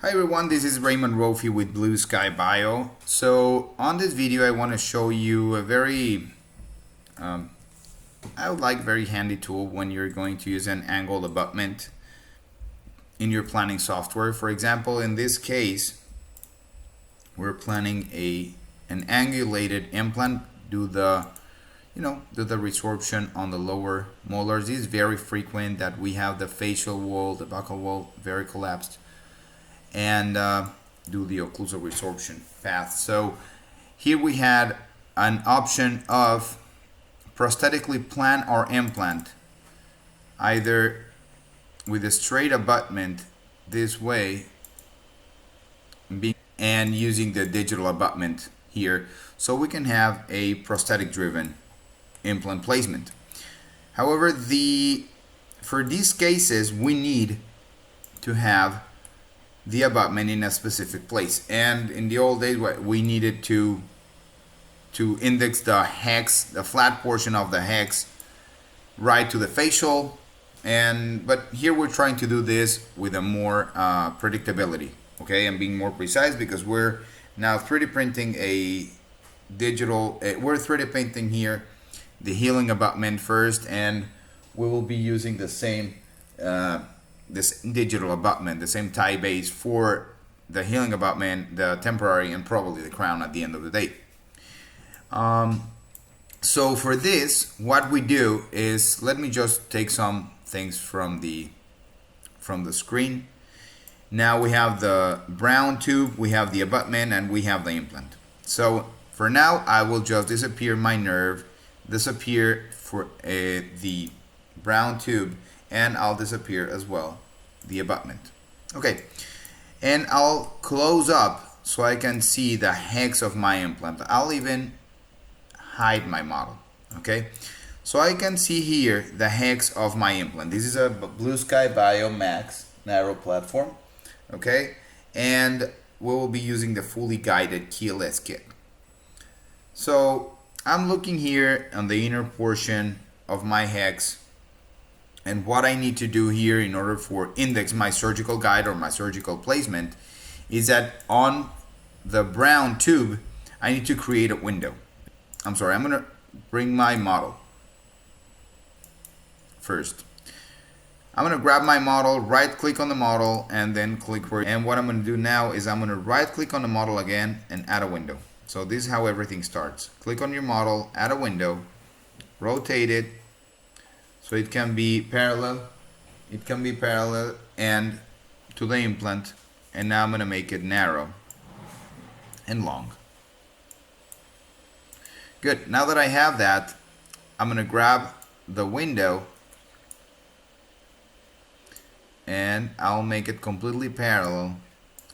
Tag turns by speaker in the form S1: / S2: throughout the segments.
S1: Hi everyone, this is Raymond Rofi with Blue Sky Bio. So on this video I want to show you a very very handy tool when you're going to use an angled abutment in your planning software. For example, in this case we're planning an angulated implant due the resorption on the lower molars. It is very frequent that we have the facial wall, the buccal wall very collapsed, and do the occlusal resorption path. So here we had an option of prosthetically plan our implant either with a straight abutment this way and using the digital abutment here, so we can have a prosthetic driven implant placement. However, for these cases we need to have the abutment in a specific place, and in the old days we needed to index the hex, the flat portion of the hex, right to the facial, but here we're trying to do this with a more predictability, okay, and being more precise, because we're now 3D printing we're 3D printing here the healing abutment first, and we will be using the same this digital abutment, the same tie base for the healing abutment, the temporary, and probably the crown at the end of the day. So for this, what we do is, let me just take some things from the screen. Now we have the brown tube, we have the abutment, and we have the implant. So for now I will just disappear my nerve, disappear for the brown tube, and I'll disappear as well the abutment. Okay, and I'll close up so I can see the hex of my implant. I'll even hide my model, okay, so I can see here the hex of my implant. This is a Blue Sky Bio Max narrow platform, okay, and we will be using the fully guided keyless kit. So I'm looking here on the inner portion of my hex, and what I need to do here in order for index my surgical guide or my surgical placement is that on the brown tube I need to create a window. I'm gonna bring my model first. I'm gonna grab my model, right click on the model, and then click where, and what I'm gonna do now is I'm gonna right click on the model again and add a window. So this is how everything starts. Click on your model, add a window, rotate it so it can be parallel. It can be parallel and to the implant, and now I'm going to make it narrow and long. Good. Now that I have that, I'm going to grab the window and I'll make it completely parallel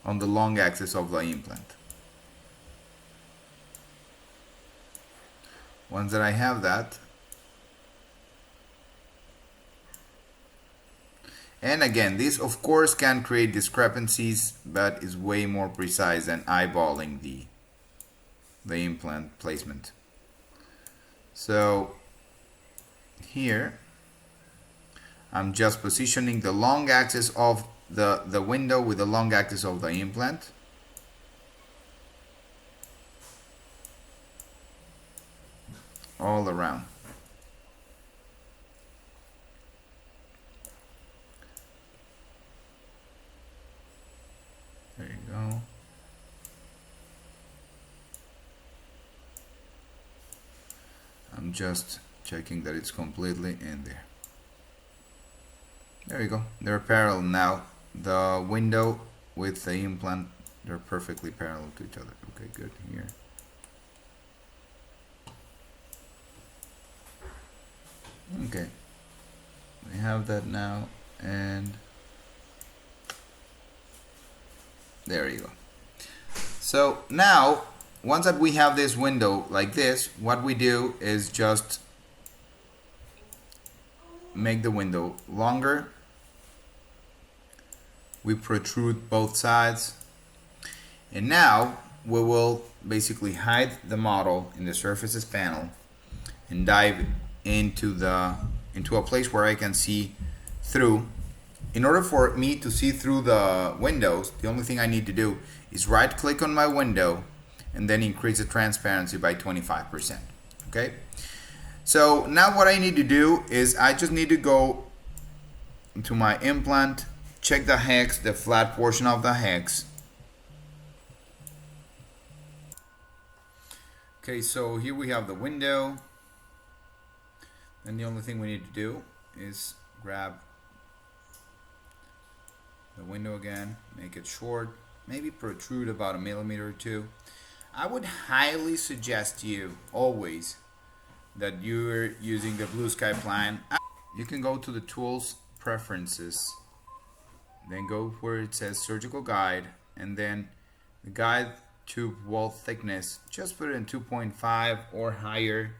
S1: on the long axis of the implant. Once that I have that, and again, this of course can create discrepancies, but is way more precise than eyeballing the implant placement. So here I'm just positioning the long axis of the window with the long axis of the implant. All around. There you go. I'm just checking that it's completely in there. There you go. They're parallel now. The window with the implant, they're perfectly parallel to each other. Okay, good. Here. Okay, we have that now, and there you go. So now, once that we have this window like this, what we do is just make the window longer. We protrude both sides, and now we will basically hide the model in the surfaces panel and dive into a place where I can see through In order for me to see through the windows, the only thing I need to do is right click on my window and then increase the transparency by 25%. Okay? So now what I need to do is I just need to go into my implant, check the hex, the flat portion of the hex. Okay, so here we have the window. And the only thing we need to do is grab the window again, make it short, maybe protrude about 1 millimeter or 2. I would highly suggest you always that you're using the blueskyplan. You can go to the tools preferences, then go where it says surgical guide, and then the guide tube wall thickness, just put it in 2.5 or higher.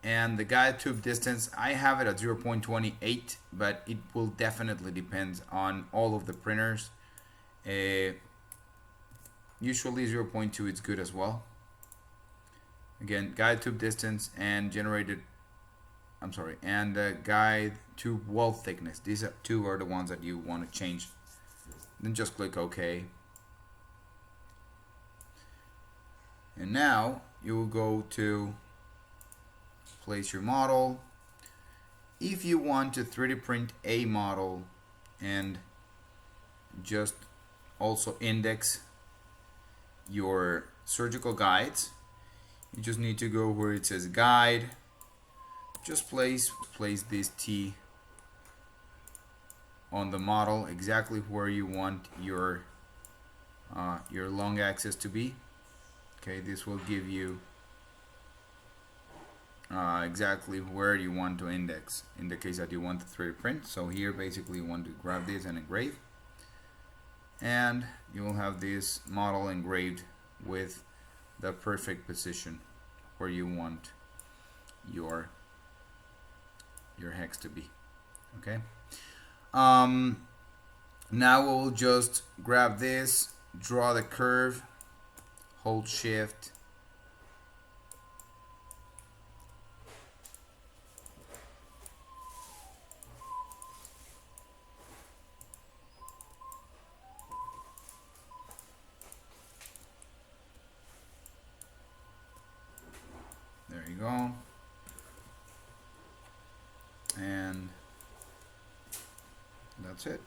S1: And the guide tube distance, I have it at 0.28, but it will definitely depend on all of the printers. Usually 0.2 is good as well. Again, guide tube distance and guide tube wall thickness. These two are the ones that you want to change. Then just click OK. And now you will go to place your model. If you want to 3D print a model and just also index your surgical guides, you just need to go where it says guide, just place this T on the model exactly where you want your long axis to be. Okay, this will give you exactly where you want to index in the case that you want the 3D print. So here basically you want to grab this and engrave, and you will have this model engraved with the perfect position where you want your hex to be. Okay. Now we'll just grab this, draw the curve, hold shift, there you go, and that's it.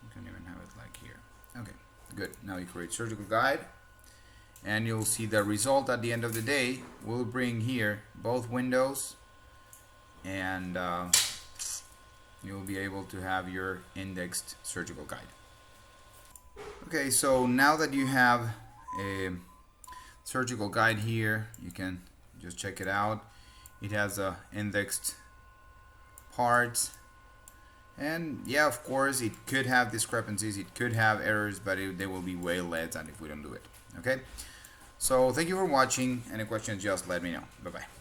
S1: You can even have it like here. Okay, good. Now you create surgical guide, and you'll see the result at the end of the day. We'll bring here both windows, and you'll be able to have your indexed surgical guide. Okay, so now that you have a surgical guide here, you can just check it out. It has indexed parts, and yeah, of course it could have discrepancies, it could have errors, but they will be way less than if we don't do it. Okay, so thank you for watching. Any questions, just let me know. Bye bye.